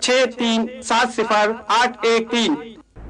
63708113।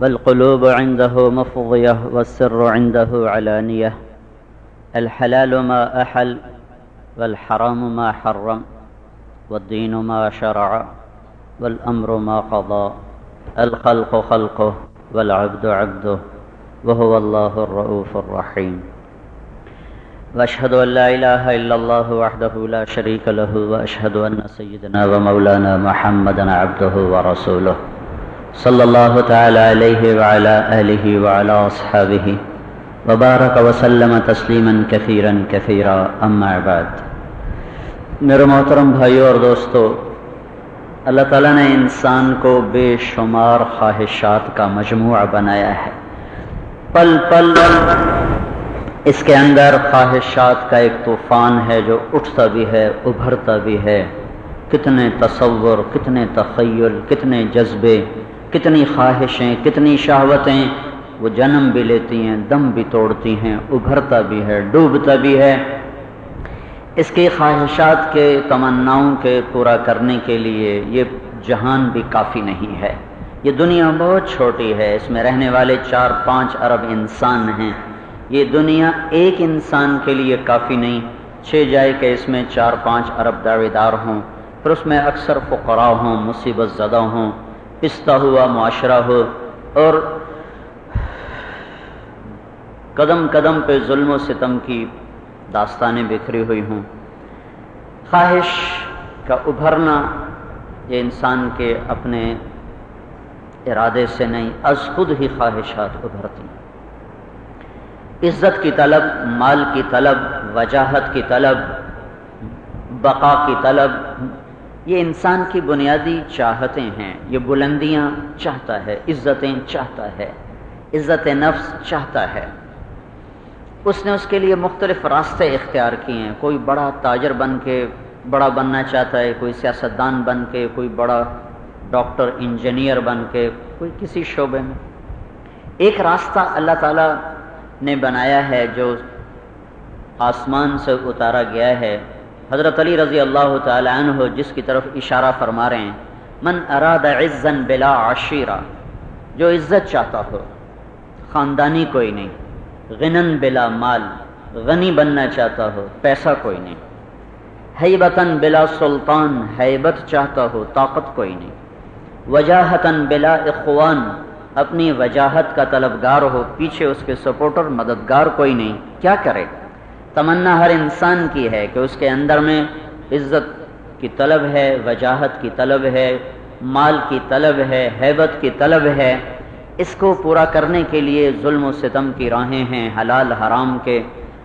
والقلوب عنده مفضية والسر عنده علانية الحلال ما أحل والحرام ما حرم والدين ما شرع والأمر ما قضى الخلق خلقه والعبد عبده وهو الله الرؤوف الرحيم وأشهد أن لا إله إلا الله وحده لا شريك له وأشهد أن سيدنا ومولانا محمدا عبده ورسوله صلی اللہ تعالی علیہ وعلی آلہ وعلی اصحابہ وبارک وسلم تسلیما کثیرا کثیرا اما بعد۔ میرے محترم بھائیو اور دوستو، اللہ تعالیٰ نے انسان کو بے شمار خواہشات کا مجموعہ بنایا ہے۔ پل پل اس کے اندر خواہشات کا ایک طوفان ہے جو اٹھتا بھی ہے، ابھرتا بھی ہے۔ کتنے تصور، کتنے تخیل، کتنے جذبے، کتنی خواہشیں، کتنی شہوتیں وہ جنم بھی لیتی ہیں، دم بھی توڑتی ہیں، ابھرتا بھی ہے، ڈوبتا بھی ہے۔ اس کی خواہشات کے تمناؤں کے پورا کرنے کے لیے یہ جہان بھی کافی نہیں ہے۔ یہ دنیا بہت چھوٹی ہے، اس میں رہنے والے 4-5 ارب انسان ہیں۔ یہ دنیا ایک انسان کے لیے کافی نہیں، چھ جائے کہ اس میں 4-5 ارب دعوے دار ہوں، پھر اس میں اکثر فقراء ہوں، مصیبت زدہ ہوں، پستا ہوا معاشرہ ہو، اور قدم قدم پہ ظلم و ستم کی داستانیں بکھری ہوئی ہوں۔ خواہش کا ابھرنا یہ انسان کے اپنے ارادے سے نہیں، از خود ہی خواہشات ابھرتی ہیں۔ عزت کی طلب، مال کی طلب، وجاہت کی طلب، بقا کی طلب، یہ انسان کی بنیادی چاہتیں ہیں۔ یہ بلندیاں چاہتا ہے، عزتیں چاہتا ہے، عزت نفس چاہتا ہے۔ اس نے اس کے لیے مختلف راستے اختیار کیے ہیں۔ کوئی بڑا تاجر بن کے بڑا بننا چاہتا ہے، کوئی سیاستدان بن کے، کوئی بڑا ڈاکٹر انجینئر بن کے، کوئی کسی شعبے میں۔ ایک راستہ اللہ تعالیٰ نے بنایا ہے جو آسمان سے اتارا گیا ہے۔ حضرت علی رضی اللہ تعالی عنہ جس کی طرف اشارہ فرما رہے ہیں، من اراد عزا بلا عشیرہ، جو عزت چاہتا ہو، خاندانی کوئی نہیں، غنن بلا مال، غنی بننا چاہتا ہو، پیسہ کوئی نہیں، ہیبتن بلا سلطان، ہیبت چاہتا ہو، طاقت کوئی نہیں، وجاہتن بلا اخوان، اپنی وجاہت کا طلبگار ہو، پیچھے اس کے سپورٹر مددگار کوئی نہیں، کیا کرے؟ تمنا ہر انسان کی ہے کہ اس کے اندر میں عزت کی طلب ہے، وجاہت کی طلب ہے، مال کی طلب ہے، ہیبت کی طلب ہے۔ اس کو پورا کرنے کے لیے ظلم و ستم کی راہیں ہیں، حلال حرام کے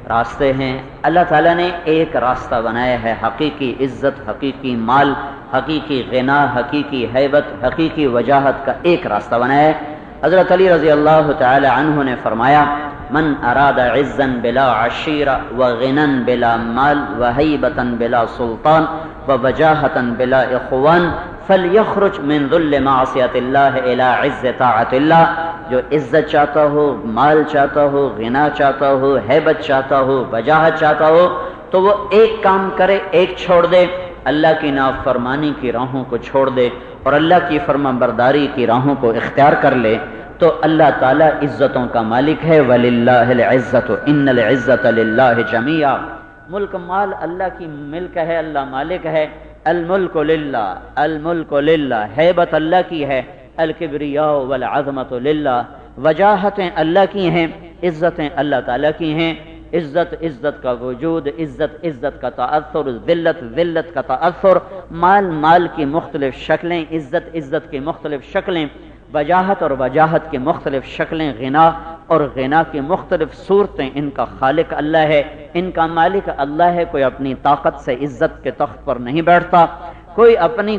راستے ہیں۔ اللہ تعالیٰ نے ایک راستہ بنایا ہے، حقیقی عزت، حقیقی مال، حقیقی غنا، حقیقی ہیبت، حقیقی وجاہت کا ایک راستہ بنایا ہے۔ حضرت علی رضی اللہ تعالی عنہ نے فرمایا، من اراد عزا بلا عشیرہ وغنا بلا مال وہیبتا بلا سلطان ووجاہتا بلا اخوان فلیخرج من ذل معصیت اللہ الى عز طاعت اللہ۔ جو عزت چاہتا ہو، مال چاہتا ہو، غنا چاہتا ہو، ہیبت چاہتا ہو، وجاہت چاہتا ہو، تو وہ ایک کام کرے، ایک چھوڑ دے، اللہ کی نافرمانی کی راہوں کو چھوڑ دے اور اللہ کی فرما برداری کی راہوں کو اختیار کر لے، تو اللہ تعالیٰ عزتوں کا مالک ہے۔ وَلِلَّهِ الْعِزَّةُ إِنَّ الْعِزَّةَ لِلَّهِ جَمِيعًا۔ ملک مال اللہ کی ملک ہے، اللہ مالک ہے۔ الملک للہ، الملک للہ، ہیبت اللہ کی ہے۔ الکبریاء والعظمت للہ، وجاہتیں اللہ کی ہیں، عزتیں اللہ تعالیٰ کی ہیں۔ عزت عزت کا وجود، عزت عزت کا تأثر، ذلت ذلت کا تأثر، مال مال کی مختلف شکلیں، عزت عزت کی مختلف شکلیں، وجاہت اور وجاہت کی مختلف شکلیں، غنا اور غنا کی مختلف صورتیں۔ ان کا خالق اللہ ہے، ان کا مالک اللہ ہے۔ کوئی اپنی طاقت سے عزت کے تخت پر نہیں بیٹھتا، کوئی اپنی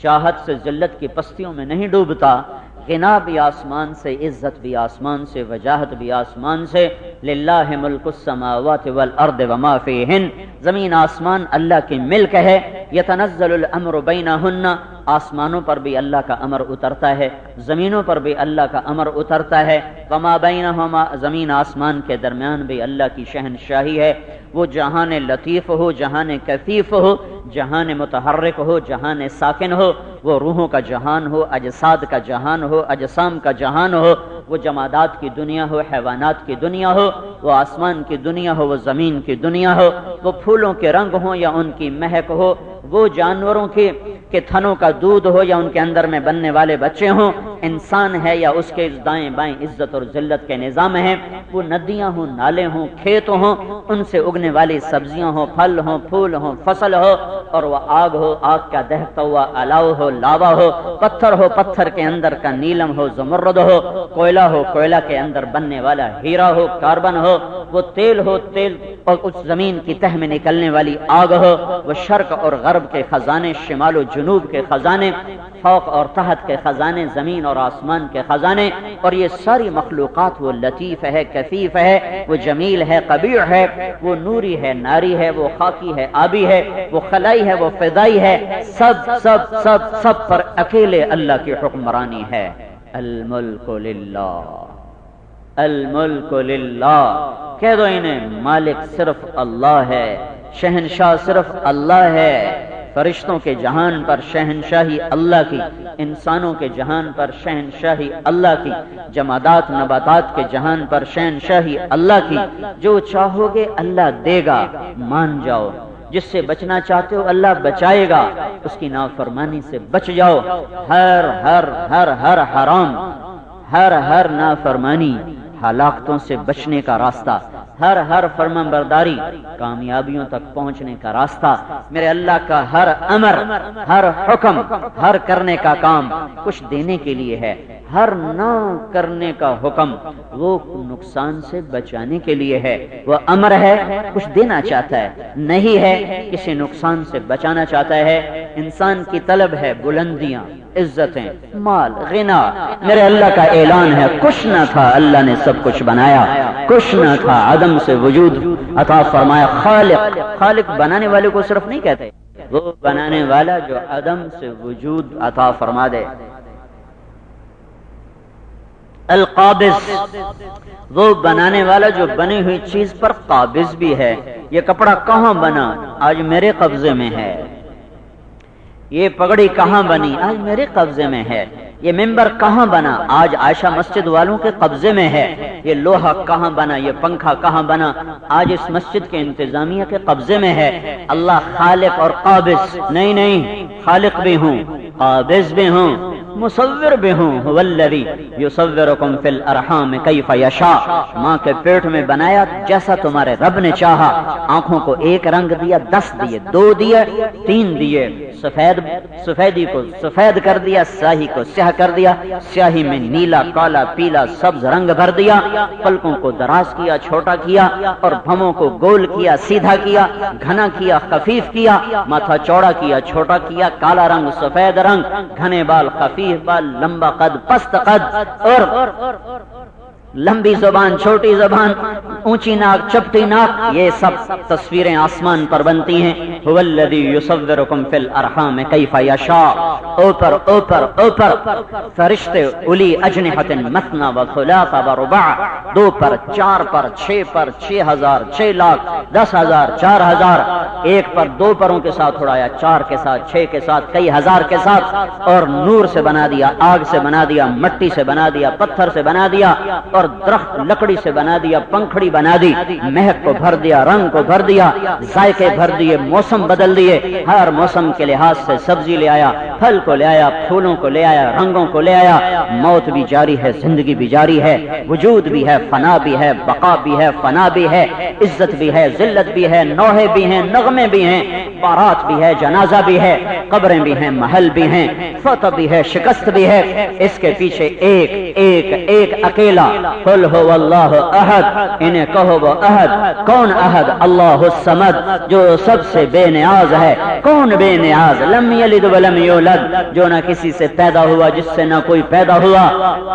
چاہت سے ذلت کی پستیوں میں نہیں ڈوبتا، غنا بھی آسمان سے، عزت بھی آسمان سے، وجاہت بھی آسمان سے. للہ ملک السماوات والارض وما فیہن، زمین آسمان اللہ کی ملک ہے. یتنزل الامر بینہن، آسمانوں پر بھی اللہ کا امر اترتا ہے، زمینوں پر بھی اللہ کا امر اترتا ہے. وما بینہما، زمین آسمان کے درمیان بھی اللہ کی شہنشاہی ہے. وہ جہان لطیف ہو، جہان کثیف ہو، جہان متحرک ہو، جہان ساکن ہو، وہ روحوں کا جہان ہو، اجساد کا جہان ہو، اجسام کا جہان ہو، وہ جمادات کی دنیا ہو، حیوانات کی دنیا ہو، وہ آسمان کی دنیا ہو، وہ زمین کی دنیا ہو، وہ پھولوں کے رنگ ہوں یا ان کی مہک ہو، وہ جانوروں کے تھنوں کا دودھ ہو یا ان کے اندر میں بننے والے بچے ہوں، انسان ہے یا اس کے دائیں بائیں عزت اور ذلت کے نظام ہیں، وہ ندیاں ہوں، نالے ہوں، کھیت ہوں، ان سے اگنے والی سبزیاں ہوں، پھل ہوں، پھول ہوں، فصل ہو، اور وہ آگ ہو، آگ کا دہتا ہوا الاؤ ہو، لاوا ہو، پتھر ہو، پتھر کے اندر کا نیلم ہو، زمرد ہو، کوئلہ ہو، کوئلہ کے اندر بننے والا ہیرا ہو، کاربن ہو، وہ تیل ہو، تیل اور اس زمین کی تہ میں نکلنے والی آگ ہو، وہ شرق اور غرب کے خزانے، شمال و جنوب کے خزانے، فوق اور تحت کے خزانے، زمین اور آسمان کے خزانے، اور یہ ساری مخلوقات وہ لطیف ہے، کثیف ہے، وہ جمیل ہے، قبیح ہے، وہ نوری ہے، ناری ہے، وہ خاکی ہے، آبی ہے، وہ خلائی ہے، وہ فضائی ہے، سب سب سب سب پر اکیلے اللہ کی حکمرانی ہے. الملک للہ، الملک للہ، کہہ دو انہیں مالک صرف اللہ ہے، شہنشاہ صرف اللہ ہے. فرشتوں کے جہان پر شہنشاہی اللہ کی، انسانوں کے جہان پر شہنشاہی اللہ کی، جمادات نباتات کے جہان پر شہنشاہی اللہ کی. جو چاہو گے اللہ دے گا، مان جاؤ. جس سے بچنا چاہتے ہو اللہ بچائے گا، اس کی نافرمانی سے بچ جاؤ. ہر ہر ہر ہر حرام، ہر ہر نافرمانی ہلاکتوں سے بچنے کا راستہ، ہر ہر فرمان برداری کامیابیوں تک پہنچنے کا راستہ. میرے اللہ کا ہر امر، ہر حکم، ہر کرنے کا کام کچھ دینے کے لیے ہے، ہر نہ کرنے کا حکم وہ نقصان سے بچانے کے لیے ہے. وہ امر ہے، کچھ دینا چاہتا ہے، نہیں ہے کسی نقصان سے بچانا چاہتا ہے. انسان کی طلب ہے بلندیاں، عزتیں، مال، غنا. میرے اللہ کا اعلان ہے کچھ نہ تھا اللہ نے سب کچھ بنایا، کچھ نہ تھا عدم سے وجود عطا فرمایا. خالق، خالق بنانے والے کو صرف نہیں کہتے، وہ بنانے والا جو عدم سے وجود عطا فرما دے. القابض، وہ بنانے والا جو بنی ہوئی چیز پر قابض بھی ہے. یہ کپڑا کہاں بنا؟ آج میرے قبضے میں ہے. یہ پگڑی کہاں بنی؟ آج میرے قبضے میں ہے. یہ ممبر کہاں بنا؟ آج عائشہ مسجد والوں کے قبضے میں ہے. یہ لوہا کہاں بنا؟ یہ پنکھا کہاں بنا؟ آج اس مسجد کے انتظامیہ کے قبضے میں ہے. اللہ خالق اور قابض نہیں، خالق بھی ہوں، قابض بھی ہوں، مصور بھی ہوں. هو الذی یصورکم فی الارحام کیف یشاء. ماں کے پیٹ میں بنایا جیسا تمہارے رب نے چاہا. آنکھوں کو ایک رنگ دیا، 10 دیے، 2 دیے، 3 دیے. سفیدی کو سفید کر دیا، سیاہی کو سیاہ کر دیا، سیاہی میں نیلا، کالا، پیلا، سبز رنگ بھر دیا. پلکوں کو دراز کیا، چھوٹا کیا، اور بھموں کو گول کیا، سیدھا کیا، گھنا کیا، خفیف کیا. ماتھا چوڑا کیا، چھوٹا کیا، کالا رنگ، سفید رنگ، گھنے بال، خفیف بال، لمبا قد، پست قد، اور لمبی زبان، چھوٹی زبان، اونچی ناک، چپٹی ناک. یہ سب تصویریں آسمان پر بنتی ہیں. هو الذی یصورکم فی الارحام کیف یشاء. اوپر اوپر اوپر فرشتے اولی اجنحۃ مثنی و ثلاث و رباع، 2 پر، 4 پر، 6 پر، 6000، 6 لاکھ، 10,000، 4,000. 1 پر 2 پروں کے ساتھ اڑایا، 4 کے ساتھ، 6 کے ساتھ، کئی ہزار کے ساتھ، اور نور سے بنا دیا، آگ سے بنا دیا، مٹی سے بنا دیا، پتھر سے بنا دیا، اور درخت لکڑی سے بنا دیا، پنکھڑی بنا دی. مہک کو بھر دیا، رنگ کو بھر دیا، ذائقے بھر دیے، موسم بدل دیے. ہر موسم کے لحاظ سے سبزی لے آیا، پھل کو لے آیا، پھولوں کو لے آیا، رنگوں کو لے آیا. موت بھی جاری ہے، زندگی بھی جاری ہے، وجود بھی ہے، فنا بھی ہے، بقا بھی ہے، فنا بھی ہے، عزت بھی ہے، ذلت بھی ہے، نوحے بھی ہیں، نغمے بھی ہیں، بارات بھی ہے، جنازہ بھی ہے، قبریں بھی ہیں، محل بھی ہیں، فتح بھی ہے، شکست بھی ہے. اس کے پیچھے ایک ایک ایک اکیلا. قل هو اللہ احد، انہیں کہو وہ احد. کون احد؟ اللہ الصمد، جو سب سے بے نیاز ہے. کون بے نیاز؟ لم یلد ولم یولد یولد، جو نہ کسی سے پیدا ہوا جس سے نہ کوئی پیدا ہوا،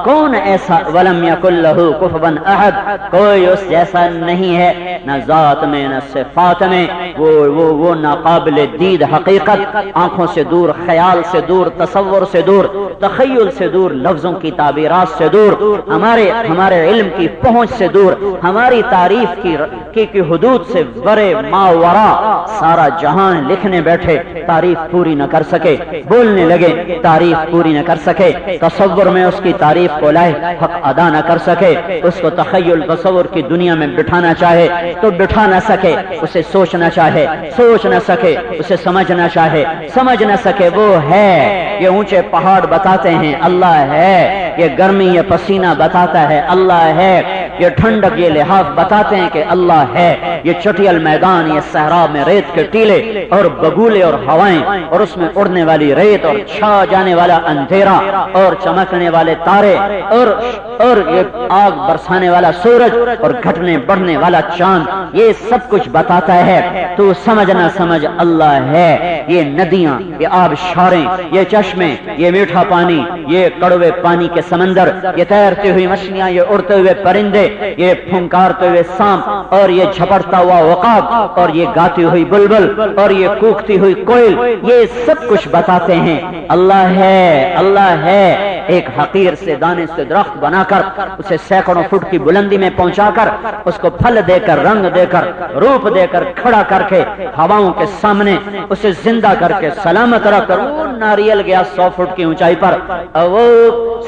کون ایسا ولم یکن لہ کفوا احد، کوئی اس جیسا نہیں ہے، نہ ذات میں نہ صفات میں، وہ ناقابل دید حقیقت، آنکھوں سے دور، خیال سے دور، تصور سے دور، تخیل سے دور، لفظوں کی تعبیرات سے دور، ہمارے علم کی پہنچ سے دور، ہماری تعریف کی حدود سے برے ماورا، سارا جہان لکھنے بیٹھے تعریف پوری نہ کر سکے، بولنے لگے تعریف پوری نہ کر سکے، تصور میں اس کی تعریف کو لائے حق ادا نہ کر سکے، اس کو تخیل تصور کی دنیا میں بٹھانا چاہے تو بٹھا نہ سکے، اسے سوچنا چاہے سوچ نہ سکے، اسے سمجھنا چاہے سمجھ نہ سکے، وہ ہے۔ یہ اونچے پہاڑ بتاتے ہیں اللہ ہے، یہ گرمی یہ پسینہ بتاتا ہے اللہ ہے، یہ ٹھنڈک یہ لحاف بتاتے ہیں کہ اللہ ہے، یہ چٹیل میدان یہ صحرا میں ریت کے ٹیلے اور بگولے اور ہوائیں اور اس میں اڑنے والی ریت اور چھا جانے والا اندھیرا اور چمکنے والے تارے اور یہ آگ برسانے والا سورج اور گھٹنے بڑھنے والا چاند، یہ سب کچھ بتاتا ہے۔ تو سمجھ نہ سمجھ اللہ ہے، یہ ندیاں، یہ آبشاریں، یہ چشمے، یہ میٹھا پانی، یہ کڑوے پانی کے سمندر، یہ تیرتی ہوئی مچھلیاں، یہ اڑتے ہوئے پرندے، یہ پھنکارتے ہوئے سانپ اور یہ جھپٹتا ہوا عقاب اور یہ گاتی ہوئی بلبل اور یہ کوکتی ہوئی کوئل، یہ سب کچھ بتاتے ہیں اللہ ہے، اللہ ہے۔ ایک حقیر سے دانے سے درخت بنا کر اسے سینکڑوں فٹ کی بلندی میں پہنچا کر اس کو پھل دے کر، رنگ دے کر، روپ دے کر، کھڑا کر کے ہواؤں کے سامنے اسے زندہ کر کے سلامت رکھ کر، وہ ناریل گیا 100 فٹ کی اونچائی پر، اور وہ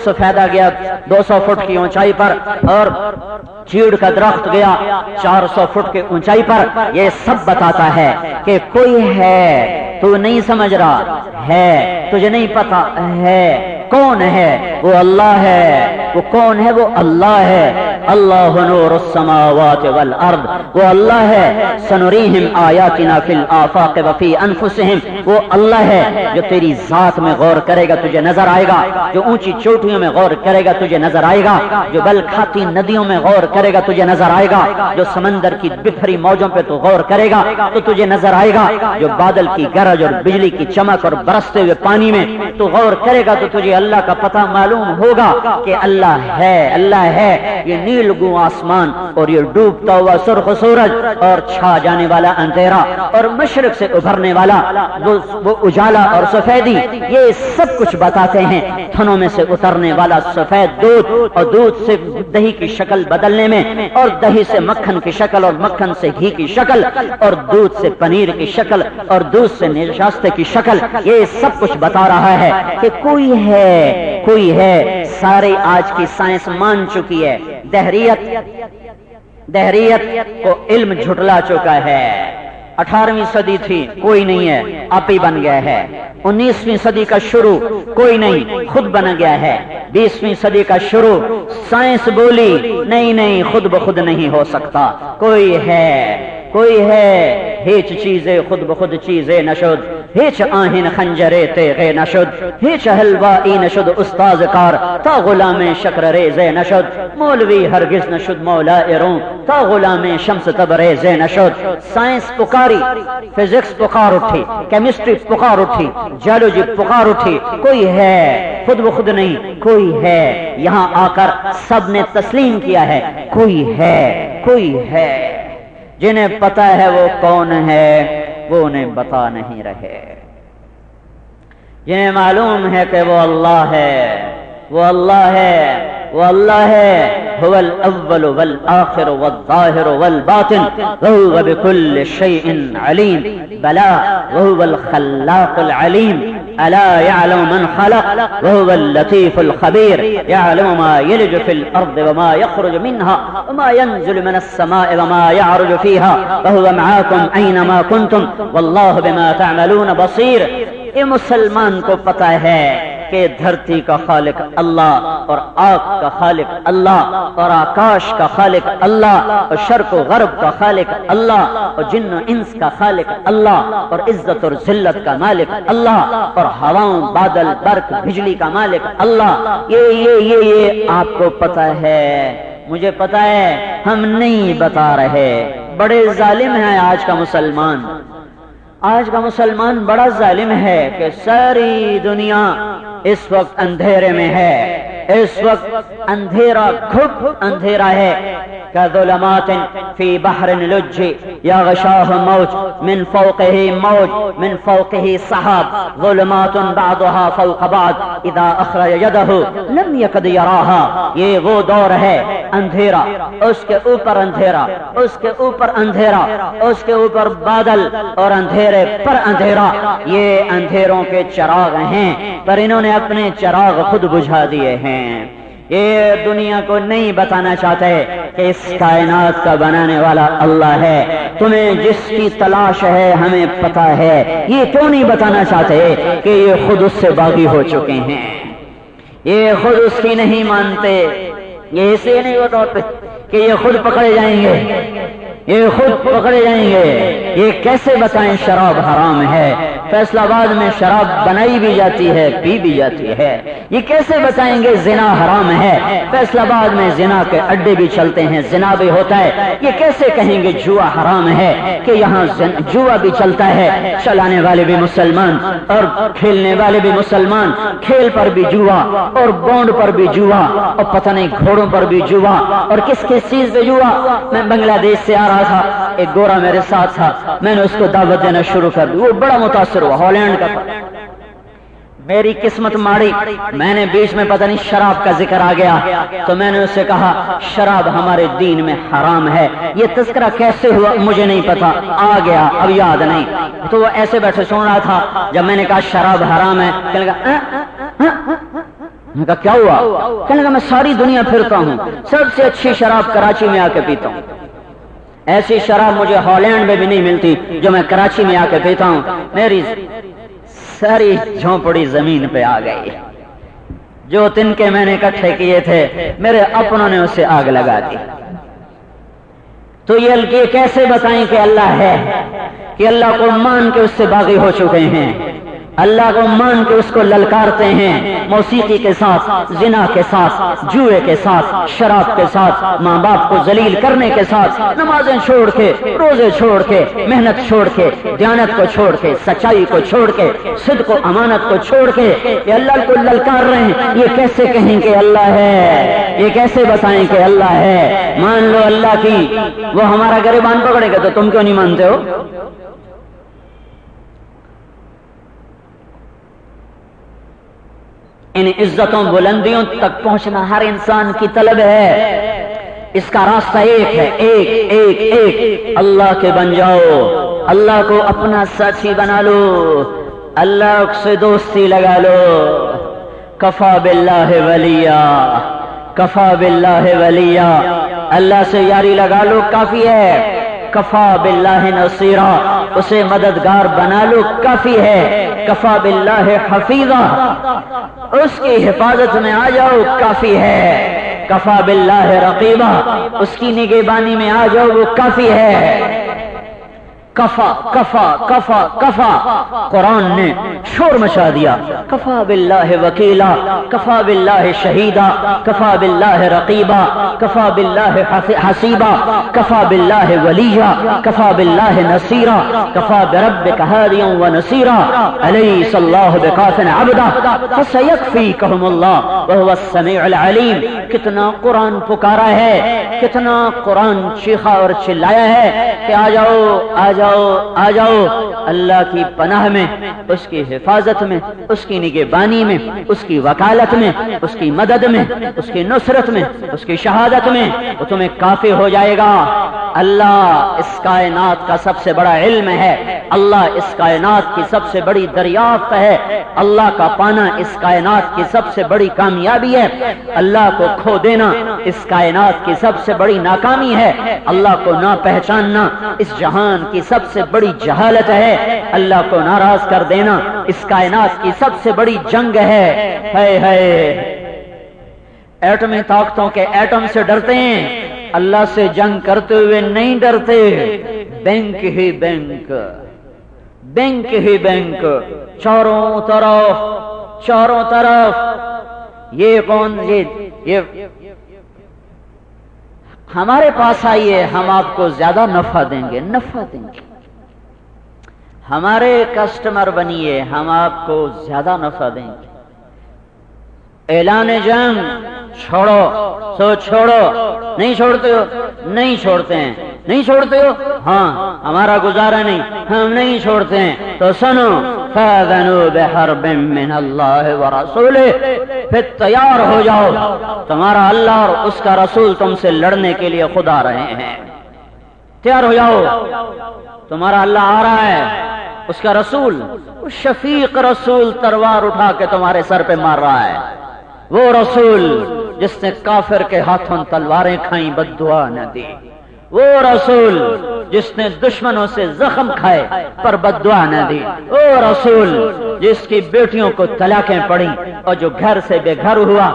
سفیدہ گیا 200 فٹ کی اونچائی پر، اور چیڑ کا درخت گیا 400 فٹ کی اونچائی پر، یہ سب بتاتا ہے کہ کوئی ہے، تو نہیں سمجھ رہا ہے، تجھے نہیں پتا ہے، کون ہے؟ وہ اللہ ہے۔ وہ کون ہے؟ وہ اللہ ہے۔ اللہ نور السماوات والارض، وہ اللہ ہے۔ سنریہم آیاتنا فی الآفاق وفی انفسہم، وہ اللہ ہے جو تیری ذات میں غور کرے گا تجھے نظر آئے گا، جو اونچی چوٹیوں میں غور کرے گا تجھے نظر آئے گا، جو بل کھاتی ندیوں میں غور کرے گا تجھے نظر آئے گا، جو سمندر کی بکھری موجوں پہ تو غور کرے گا تو تجھے نظر آئے گا، جو بادل کی گرج اور بجلی کی چمک اور برستے ہوئے پانی میں تو غور کرے گا تو تجھے اللہ کا پتہ معلوم ہوگا کہ اللہ ہے، اللہ ہے۔ یہ نیل گوں آسمان اور یہ ڈوبتا ہوا سرخ سورج اور چھا جانے والا اندھیرا اور مشرق سے ابھرنے والا وہ اجالا اور سفیدی، یہ سب کچھ بتاتے ہیں۔ تھنوں میں سے اترنے والا سفید دودھ اور دودھ سے دہی کی شکل بدلنے میں، اور دہی سے مکھن کی شکل اور مکھن سے گھی کی شکل اور دودھ سے پنیر کی شکل اور دودھ سے نشاستے کی شکل، یہ سب کچھ بتا رہا ہے کہ کوئی ہے، کوئی ہے۔ سارے آج کی سائنس مان چکی ہے، دہریت کو علم جھٹلا چکا ہے۔ 18ویں صدی تھی، کوئی نہیں ہے، آپ ہی بن گیا ہے۔ 19ویں صدی کا شروع، کوئی نہیں، خود بن گیا ہے۔ 20ویں صدی کا شروع، سائنس بولی نہیں خود بخود نہیں ہو سکتا، کوئی ہے، ہیچ چیزیں خود بخود چیزیں نشد، ہیچ آہن خنجرے تیغے نشد، ہیچ حلوائی نشد استاذ کار تا غلام شکر ریزے نشد، مولوی ہرگز نشد مولا اروں تا غلام شمس تبریزے نشد۔ سائنس پکاری، فزکس پکار اٹھی، کیمسٹری پکار اٹھی، جیولوجی پکار اٹھی، کوئی ہے، خود بخود نہیں، کوئی ہے۔ یہاں آ کر سب نے تسلیم کیا ہے، کوئی ہے۔ جنہیں پتا ہے وہ کون ہے وہ انہیں بتا نہیں رہے، جنہیں معلوم ہے کہ وہ اللہ ہے، وہ اللہ ہے، هو الاول والآخر والظاہر والباطن وهو بكل شيء علیم، بلا وهو الخلاق العلیم، الا يعلم من خلق وهو اللطيف الخبير، يعلم ما يلج في الارض وما يخرج منها وما ينزل من السماء وما يعرج فيها وهو معاكم اينما كنتم والله بما تعملون بصير۔ یہ مسلمان کو پتہ ہے کہ دھرتی کا خالق اللہ اور آگ کا خالق اللہ اور آکاش کا خالق اللہ اور شرق و غرب کا خالق اللہ اور جن و انس کا خالق اللہ اور عزت اور ذلت کا مالک اللہ اور ہواؤں، بادل، برق، بجلی کا مالک اللہ۔ یہ آپ کو پتہ ہے، مجھے پتہ ہے، ہم نہیں بتا رہے۔ بڑے ظالم ہیں آج کا مسلمان، آج کا مسلمان بڑا ظالم ہے کہ ساری دنیا اس وقت اندھیرے میں ہے، اس وقت اندھیرا گھپ اندھیرا ہے، كظلمات في بحر لج يغشاه موج من فوقه موج من فوقه سحاب ظلمات بعضها فوق بعض اذا اخرج يده لم يكد يراها. یہ وہ دور ہے اندھیرا، اس کے اوپر اندھیرا، اس کے اوپر اندھیرا، اس کے اوپر بادل اور اندھیرے پر اندھیرا. یہ اندھیروں کے چراغ ہیں پر انہوں نے اپنے چراغ خود بجھا دیے ہیں. یہ دنیا کو نہیں بتانا چاہتے کہ اس کائنات کا بنانے والا اللہ ہے. تمہیں جس کی تلاش ہے ہمیں پتا ہے، یہ کیوں نہیں بتانا چاہتے کہ یہ خود اس سے باغی ہو چکے ہیں، یہ خود اس کی نہیں مانتے. یہ اس لیے نہیں بتاتے کہ یہ خود پکڑے جائیں گے، یہ خود پکڑے جائیں گے. یہ کیسے بتائیں شراب حرام ہے؟ فیصلہ آباد میں شراب بنائی بھی جاتی ہے، پی بھی جاتی ہے. یہ کیسے بتائیں گے زنا حرام ہے؟ فیصلہ آباد میں زنا کے اڈے بھی چلتے ہیں، زنا بھی ہوتا ہے. یہ کیسے کہیں گے جوا حرام ہے کہ یہاں جوا بھی چلتا ہے؟ چلانے والے بھی مسلمان اور کھیلنے والے بھی مسلمان، کھیل پر بھی جوا اور بونڈ پر بھی جوا اور پتہ نہیں گھوڑوں پر بھی جوا اور کس کس چیز پہ جوا. میں بنگلہ دیش سے آ رہا تھا، ایک گورا میرے ساتھ تھا، میں نے اس کو دعوت دینا شروع کر دی. وہ بڑا متاثر ہوا، ہالینڈ کا تھا. میری قسمت ماڑی، میں نے بیچ میں پتہ نہیں شراب کا ذکر آ گیا تو میں نے اس سے کہا شراب ہمارے دین میں حرام ہے. یہ تذکرہ کیسے ہوا مجھے نہیں پتا، آ گیا اب یاد نہیں. تو وہ ایسے بیٹھے سن رہا تھا. جب میں نے کہا شراب حرام ہے، کہنے لگا میں کہا کیا ہوا؟ کہنے لگا میں ساری دنیا پھرتا ہوں، سب سے اچھی شراب کراچی میں آ کے پیتا ہوں. ایسی شراب مجھے ہالینڈ میں بھی نہیں ملتی جو میں کراچی میں آ کے پیتا ہوں. میری ساری جھونپڑی زمین پہ آ گئی. جو تنکے میں نے اکٹھے کیے تھے میرے اپنوں نے اسے آگ لگا دی. تو یہ کیسے بتائیں کہ اللہ ہے، کہ اللہ کو مان کے اس سے باغی ہو چکے ہیں، اللہ کو مان کے اس کو للکارتے ہیں. موسیقی کے ساتھ، زنا کے ساتھ، جوئے کے ساتھ، شراب کے ساتھ، ماں باپ کو ذلیل کرنے کے ساتھ، نمازیں چھوڑ کے، روزے چھوڑ کے، محنت چھوڑ کے، دیانت کو چھوڑ کے، سچائی کو چھوڑ کے، صدق و امانت کو چھوڑ کے یہ اللہ کو للکار رہے ہیں. یہ کیسے کہیں کہ اللہ ہے؟ یہ کیسے بتائیں کہ اللہ ہے؟ مان لو اللہ کی. وہ ہمارا گریبان پکڑے گا تو تم کیوں نہیں مانتے ہو؟ ان عزتوں بلندیوں تک پہنچنا ہر انسان کی طلب ہے. اس کا راستہ ایک ہے، ایک ایک ایک اللہ کے بن جاؤ، اللہ کو اپنا ساتھی بنا لو، اللہ سے دوستی لگا لو. کفا باللہ ولیہ، کفا باللہ ولیہ، اللہ سے یاری لگا لو کافی ہے. کفا باللہ نصیرا، اسے مددگار بنا لو کافی ہے. کفا باللہ حفیظا، اس کی حفاظت میں آ جاؤ کافی ہے. کفا باللہ رقیبا، اس کی نگہبانی میں آ جاؤ وہ کافی ہے. کفا کفا کفا کفا، قرآن نے شور مچا دیا. کفا باللہ وکیلا، کفا باللہ شہیدا، کفا باللہ رقیبا، کفا باللہ حسیبا، کفا باللہ ولیا، کفا باللہ نصیرا، کفا بربک ہادیا ونصیرا. الیس اللہ بکاف عبدا فسیکفیکہم اللہ وہو السمیع العلیم. کتنا قرآن پکارا ہے، کتنا قرآن چیخا اور چلایا ہے کہ آ جاؤ آ جاؤ آ جاؤ اللہ کی پناہ میں، اس کی حفاظت میں، اس کی نگہبانی میں، اس کی وکالت میں، اس کی مدد میں، اس کی نصرت میں، اس کی شہادت میں. وہ تمہیں کافی ہو جائے گا. اللہ اس کائنات کا سب سے بڑا علم ہے، اللہ اس کائنات کی سب سے بڑی دریافت ہے، اللہ کا پانا اس کائنات کی سب سے بڑی کامیابی ہے. اللہ کو کھو دینا اس کائنات کی سب سے بڑی ناکامی ہے. اللہ کو نہ پہچاننا اس جہان کی سب سے بڑی جہالت ہے. اللہ کو ناراض کر دینا اس کائنات کی سب سے بڑی جنگ ہے. ایٹمی طاقتوں کے ایٹم سے ڈرتے ہیں، اللہ سے جنگ کرتے ہوئے نہیں ڈرتے. بینک ہی بینک، بینک ہی بینک، چاروں طرف. یہ کون؟ یہ ہمارے پاس آئیے، ہم آپ کو زیادہ نفع دیں گے، نفع دیں گے. ہمارے کسٹمر بنیے، ہم آپ کو زیادہ نفع دیں گے۔ اعلان جنگ چھوڑو سو چھوڑو، نہیں چھوڑتے ہو؟ نہیں چھوڑتے ہیں۔ نہیں چھوڑتے ہو؟ ہاں، ہمارا گزارا نہیں، ہم نہیں چھوڑتے ہیں۔ تو سنو، فَأَذَنُوا بِحَرْبٍ مِّنَ اللَّهِ وَرَسُولِهِ، پھر تیار ہو جاؤ، تمہارا اللہ اور اس کا رسول تم سے لڑنے کے لیے خود آ رہے ہیں۔ تیار ہو جاؤ، تمہارا اللہ آ رہا ہے، اس کا رسول، اس شفیق رسول تلوار اٹھا کے تمہارے سر پہ مار رہا ہے۔ وہ رسول جس نے کافر کے ہاتھوں تلواریں کھائیں، بد دعا نہ دی۔ وہ رسول جس نے دشمنوں سے زخم کھائے پر بد دعا نہ دی۔ وہ رسول جس کی بیٹیوں کو طلاقیں پڑیں اور جو گھر سے بے گھر ہوا،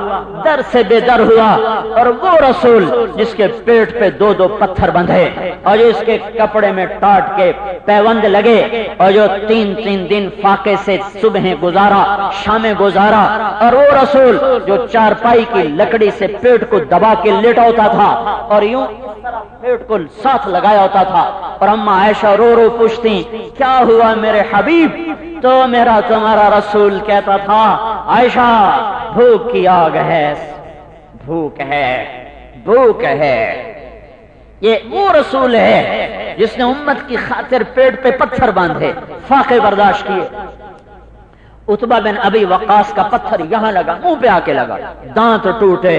در سے بے در ہوا، اور وہ رسول جس کے پیٹ پہ دو دو پتھر بندھے اور جس کے کپڑے میں ٹاٹ کے پیوند لگے، اور جو تین تین دن فاقے سے صبح گزارا، شام گزارا، اور وہ رسول جو چارپائی کی لکڑی سے پیٹ کو دبا کے لیٹا ہوتا تھا اور یوں پیٹ کو ساتھ لگایا ہوتا تھا، اور اما عائشہ رو رو پوچھتی کیا ہوا میرے حبیب؟ تو میرا تمہارا رسول کہتا تھا عائشہ بھوک کی آگ ہے، بھوک ہے، بھوک ہے۔ یہ وہ رسول ہے جس نے امت کی خاطر پیٹ پہ پتھر باندھے، فاقے برداشت کیے۔ عتبہ بن ابی وقاص کا پتھر یہاں لگا، منہ پہ آ کے لگا، دانت ٹوٹے،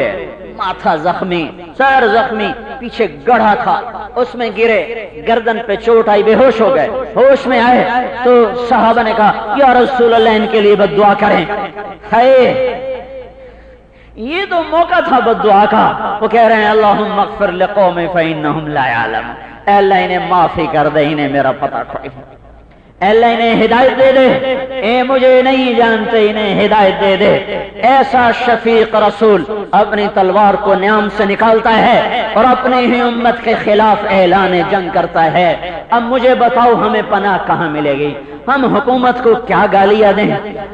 ماتھا زخمی، سر زخمی، پیچھے گڑھا تھا، اس میں گرے، گردن پہ چوٹ آئی، بے ہوش ہو گئے۔ ہوش میں آئے تو صحابہ نے کہا یا رسول اللہ ان کے لیے بد دعا کریں۔ یہ تو موقع تھا بد دعا کا۔ وہ کہہ رہے ہیں اللہم اغفر لقوم فإنہم لا يعلم، اے اللہ انہیں معافی کر دے، انہیں میرا پتہ کوئی، اے اللہ انہیں ہدایت دے دے، اے مجھے نہیں جانتے انہیں ہدایت دے دے۔ ایسا شفیق رسول اپنی تلوار کو نیام سے نکالتا ہے اور اپنی ہی امت کے خلاف اعلان جنگ کرتا ہے۔ اب مجھے بتاؤ ہمیں پناہ کہاں ملے گی؟ ہم حکومت کو کیا گالیاں دیں؟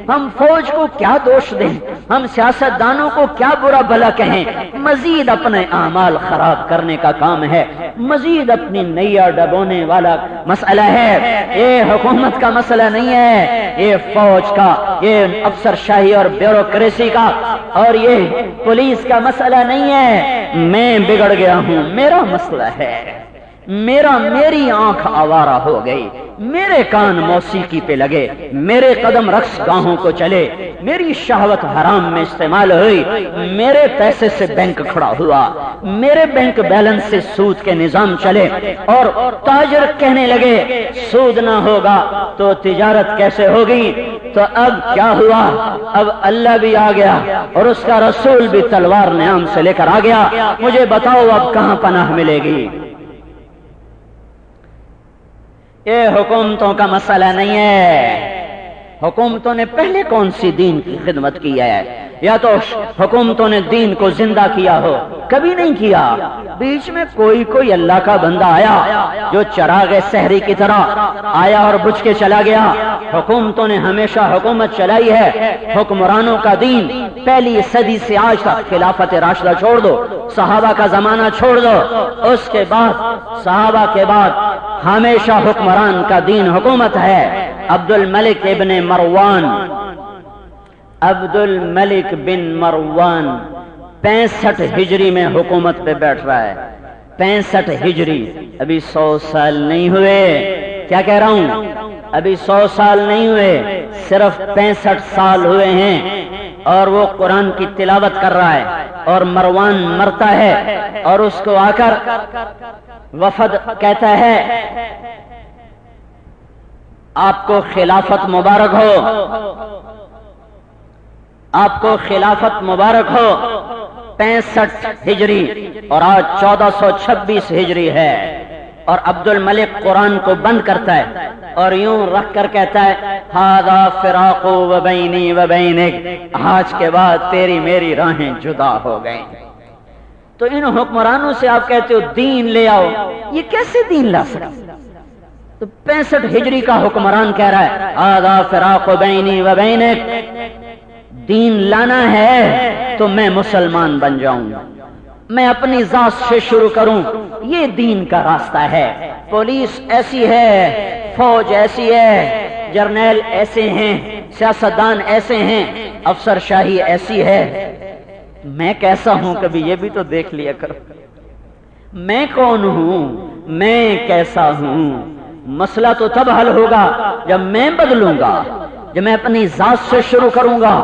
ہم فوج کو کیا دوش دیں؟ ہم سیاست دانوں کو کیا برا بھلا کہیں؟ مزید اپنے اعمال خراب کرنے کا کام ہے، مزید اپنی نیا ڈبونے والا مسئلہ ہے۔ یہ حکومت کا مسئلہ نہیں ہے، یہ فوج کا، یہ افسر شاہی اور بیوروکریسی کا اور یہ پولیس کا مسئلہ نہیں ہے۔ میں بگڑ گیا ہوں، میرا مسئلہ ہے، میری آنکھ آوارہ ہو گئی، میرے کان موسیقی پہ لگے، میرے قدم رقص گاہوں کو چلے، میری شہوت حرام میں استعمال ہوئی، میرے پیسے سے بینک کھڑا ہوا، میرے بینک بیلنس سے سود کے نظام چلے، اور تاجر کہنے لگے سود نہ ہوگا تو تجارت کیسے ہوگی؟ تو اب کیا ہوا؟ اب اللہ بھی آ گیا اور اس کا رسول بھی تلوار نیام سے لے کر آ گیا۔ مجھے بتاؤ اب کہاں پناہ ملے گی؟ یہ حکومتوں کا مسئلہ نہیں ہے۔ حکومتوں نے پہلے کون سی دین کی خدمت کی ہے؟ یا تو حکومتوں نے دین کو زندہ کیا ہو، کبھی نہیں کیا۔ بیچ میں کوئی اللہ کا بندہ آیا جو چراغ سحری کی طرح آیا اور بجھ کے چلا گیا۔ حکومتوں نے ہمیشہ حکومت چلائی ہے۔ حکمرانوں کا دین پہلی صدی سے آج تک، خلافت راشدہ چھوڑ دو، صحابہ کا زمانہ چھوڑ دو، اس کے بعد صحابہ کے بعد ہمیشہ حکمران کا دین حکومت ہے۔ عبد الملک بن مروان 65 ہجری میں حکومت پہ بیٹھ رہا ہے۔ 65 ہجری، ابھی 100 سال نہیں ہوئے۔ کیا کہہ رہا ہوں؟ ابھی 100 سال نہیں ہوئے، صرف 65 سال ہوئے ہیں، اور وہ قرآن کی تلاوت کر رہا ہے، اور مروان مرتا ہے، اور اس کو آ کر وفد کہتا ہے آپ کو خلافت مبارک ہو، آپ کو خلافت مبارک ہو۔ 65 ہجری اور آج 1426 ہجری ہے، اور عبد الملک قرآن کو بند کرتا ہے اور یوں رکھ کر کہتا ہے ھذا فراق و بینی و بینک، آج کے بعد تیری میری راہیں جدا ہو گئیں۔ تو ان حکمرانوں سے آپ کہتے ہو دین لے آؤ، یہ کیسے دین لا سکتے؟ تو 65 ہجری کا حکمران کہہ رہا ہے ھذا فراق بینی و بینک، دین لانا ہے تو میں مسلمان بن جاؤں، میں اپنی ذات سے شروع کروں، یہ دین کا راستہ ہے۔ پولیس ایسی ہے فوج ایسی ہے، جرنیل ایسے ہیں، سیاستدان ایسے ہیں، افسر شاہی ایسی ہے، میں کیسا ہوں کبھی یہ بھی تو دیکھ لیا کرو۔ میں کون ہوں، میں کیسا ہوں؟ مسئلہ تو تب حل ہوگا جب میں بدلوں گا، جب میں اپنی ذات سے شروع کروں گا،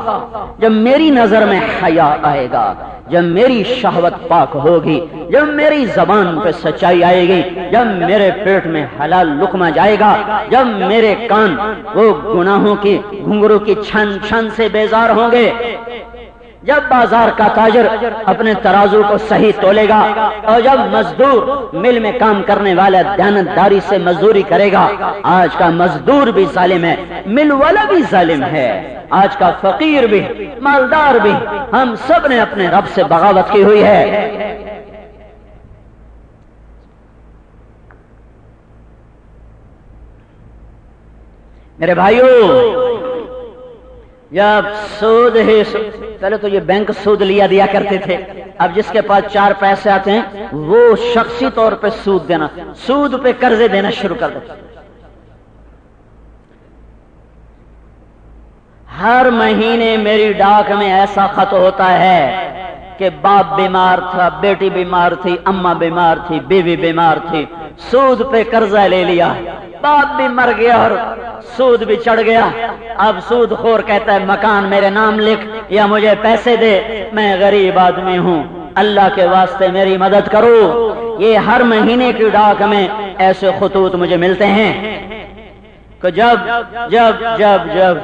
جب میری نظر میں حیا آئے گا، جب میری شہوت پاک ہوگی، جب میری زبان پہ سچائی آئے گی، جب میرے پیٹ میں حلال لقمہ جائے گا، جب میرے کان وہ گناہوں کی گھنگرو کی چھن چھن سے بیزار ہوں گے، جب بازار کا تاجر اپنے ترازو کو صحیح تولے گا، اور جب مزدور مل میں کام کرنے والا دیانتداری سے مزدوری کرے گا۔ آج کا مزدور بھی ظالم ہے، مل والا بھی ظالم ہے، آج کا فقیر بھی، مالدار بھی، ہم سب نے اپنے رب سے بغاوت کی ہوئی ہے۔ میرے بھائیوں، جب سود ہی پہلے تو یہ بینک سود لیا دیا کرتے تھے، اب جس کے پاس 4 پیسے آتے ہیں وہ شخصی طور پہ سود دینا، سود پہ قرضے دینا شروع کر دیتے۔ ہر مہینے میری ڈاک میں ایسا خط ہوتا ہے کہ باپ بیمار تھا، بیٹی بیمار تھی، اماں بیمار تھی، بیوی بیمار تھی، سود پہ قرضہ لے لیا، باپ بھی مر گیا اور سود بھی چڑھ گیا۔ اب سود خور کہتا ہے مکان میرے نام لکھ یا مجھے پیسے دے، میں غریب آدمی ہوں، اللہ کے واسطے میری مدد کرو۔ یہ ہر مہینے کی ڈاک میں ایسے خطوط مجھے ملتے ہیں کہ جب جب جب جب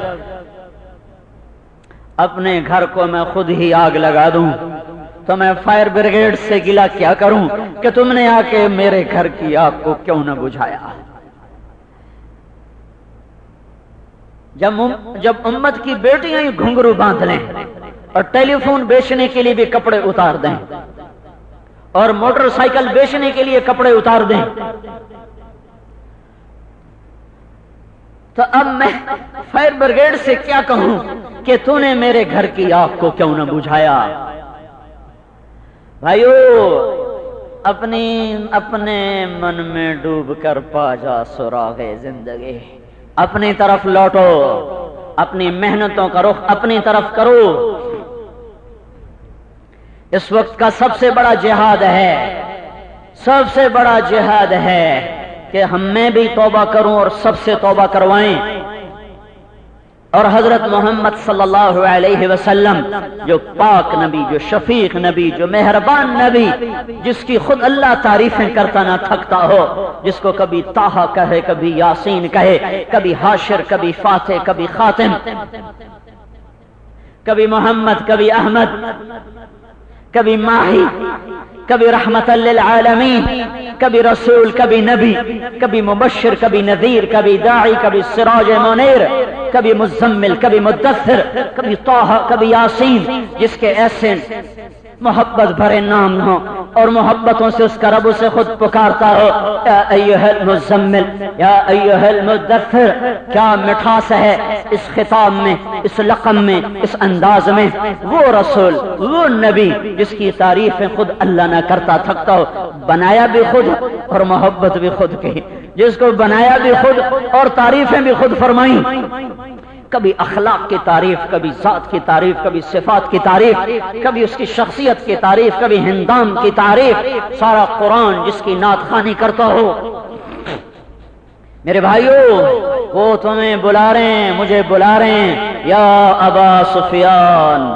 اپنے گھر کو میں خود ہی آگ لگا دوں تو میں فائر بریگیڈ سے گلہ کیا کروں کہ تم نے آ کے میرے گھر کی آگ کو کیوں نہ بجھایا۔ جب امت کی بیٹیاں ہی گھنگرو باندھ لیں اور ٹیلی فون بیچنے کے لیے بھی کپڑے اتار دیں اور موٹر سائیکل بیچنے کے لیے کپڑے اتار دیں، تو اب میں فائر بریگیڈ سے کیا کہوں کہ تو نے میرے گھر کی آگ کو کیوں نہ بجھایا۔ بھائیو، اپنے من میں ڈوب کر پا جا سراغ زندگی، اپنی طرف لوٹو، اپنی محنتوں کا رخ اپنی طرف کرو۔ اس وقت کا سب سے بڑا جہاد ہے، سب سے بڑا جہاد ہے کہ میں بھی توبہ کروں اور سب سے توبہ کروائیں۔ اور حضرت محمد صلی اللہ علیہ وسلم جو پاک نبی، جو شفیق نبی، جو مہربان نبی، جس کی خود اللہ تعریفیں کرتا نہ تھکتا ہو، جس کو کبھی طٰہٰ کہے، کبھی یاسین کہے، کبھی حاشر، کبھی فاتح، کبھی خاتم، کبھی محمد، کبھی احمد، کبھی ماہی، کبھی رحمت للعالمین، کبھی رسول، کبھی نبی، کبھی مبشر، کبھی نذیر، کبھی داعی، کبھی سراج منیر، کبھی مزمل، کبھی مدثر، کبھی طٰہٰ، کبھی یاسین، جس کے ایسے محبت بھرے نام ہو اور محبتوں سے اس کا رب اسے خود پکارتا ہو، یا ایھا المزمل، یا ایھا المدثر۔ کیا مٹھاس ہے اس خطاب میں، اس لقب میں، اس انداز میں۔ وہ رسول، وہ نبی جس کی تعریفیں خود اللہ نہ کرتا تھکتا ہو، بنایا بھی خود اور محبت بھی خود کی، جس کو بنایا بھی خود اور تعریفیں بھی خود فرمائیں، کبھی اخلاق کی تعریف، کبھی ذات کی تعریف، کبھی صفات کی تعریف، کبھی اس کی شخصیت کی تعریف، کبھی ہندام کی تعریف، سارا قرآن جس کی نعت خوانی کرتا ہو۔ میرے بھائیوں، وہ تمہیں بلا رہے ہیں، مجھے بلا رہے ہیں، یا ابا سفیان۔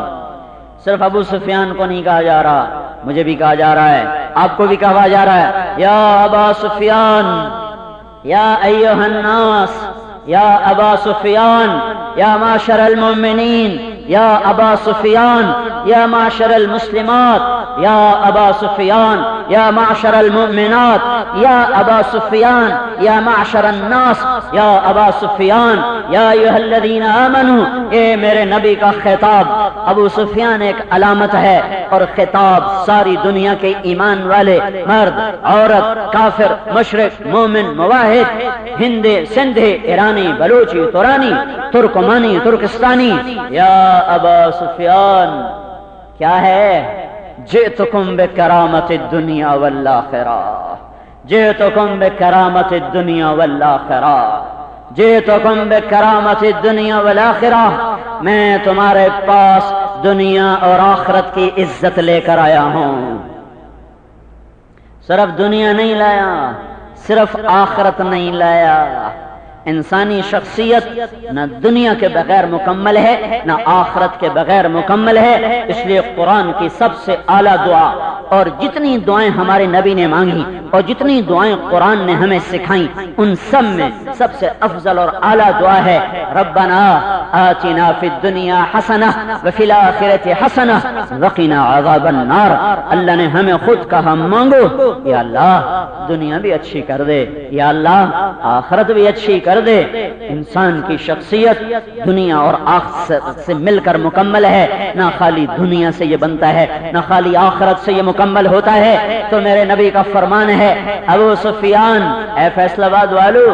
صرف ابو سفیان کو نہیں کہا جا رہا، مجھے بھی کہا جا رہا ہے، آپ کو بھی کہا جا رہا ہے، یا ابا سفیان، یا ایھا الناس، یا ابا سفیان، یا معشر المؤمنین، یا ابا سفیان، یا معشر المسلمات، یا ابا سفیان، یا معشر المؤمنات، یا ابا سفیان، یا معشر الناس، یا ابا سفیان، یا ایھا الذین آمنوا۔ یہ میرے نبی کا خطاب ابو سفیان ایک علامت ہے، اور خطاب ساری دنیا کے ایمان والے مرد، عورت، کافر، مشرک، مومن، موحد، ہندی، سندھی، ایرانی، بلوچی، تورانی، ترکمانی، ترکستانی، یا ابا سفیان، کیا ہے؟ جئتکم بکرامت الدنیا والآخرہ، جئتکم بکرامت الدنیا والآخرہ، جئتکم بکرامت الدنیا والآخرہ، میں تمہارے پاس دنیا اور آخرت کی عزت لے کر آیا ہوں۔ صرف دنیا نہیں لایا، صرف آخرت نہیں لایا۔ انسانی شخصیت نہ دنیا کے بغیر مکمل ہے نہ آخرت کے بغیر مکمل ہے، اس لیے قرآن کی سب سے اعلیٰ دعا اور جتنی دعائیں ہمارے نبی نے مانگی اور جتنی دعائیں قرآن نے ہمیں سکھائیں ان سب میں سب سے افضل اور اعلیٰ دعا ہے ربنا آتنا فی الدنیا حسنہ وفی الآخرۃ حسنہ وقنا عذاب النار۔ اللہ نے ہمیں خود کہا مانگو، یا اللہ دنیا بھی اچھی کر دے، یا اللہ آخرت بھی اچھی کر دے۔ انسان کی شخصیت دنیا اور آخرت سے مل کر مکمل ہے، نہ خالی دنیا سے یہ بنتا ہے نہ خالی آخرت سے یہ مکمل ہوتا ہے۔ تو میرے نبی کا فرمان ہے، ابو سفیان اے فیصل آباد والو،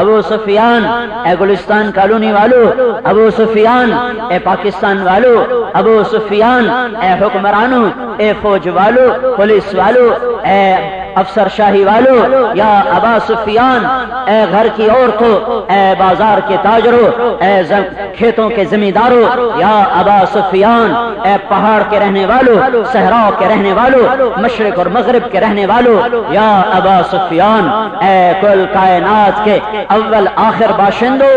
ابو سفیان اے گلستان کالونی والو، ابو سفیان اے پاکستان والو، ابو سفیان اے حکمرانو، اے فوج والو، پولیس والو، اے افسر شاہی والو، یا ابا سفیان اے گھر کی عورتوں، اے بازار کے تاجروں، اے کھیتوں کے زمینداروں، یا ابا سفیان اے پہاڑ کے رہنے والوں، صحرا کے رہنے والوں، مشرق اور مغرب کے رہنے والوں، یا ابا سفیان اے کل کائنات کے اول آخر باشندوں،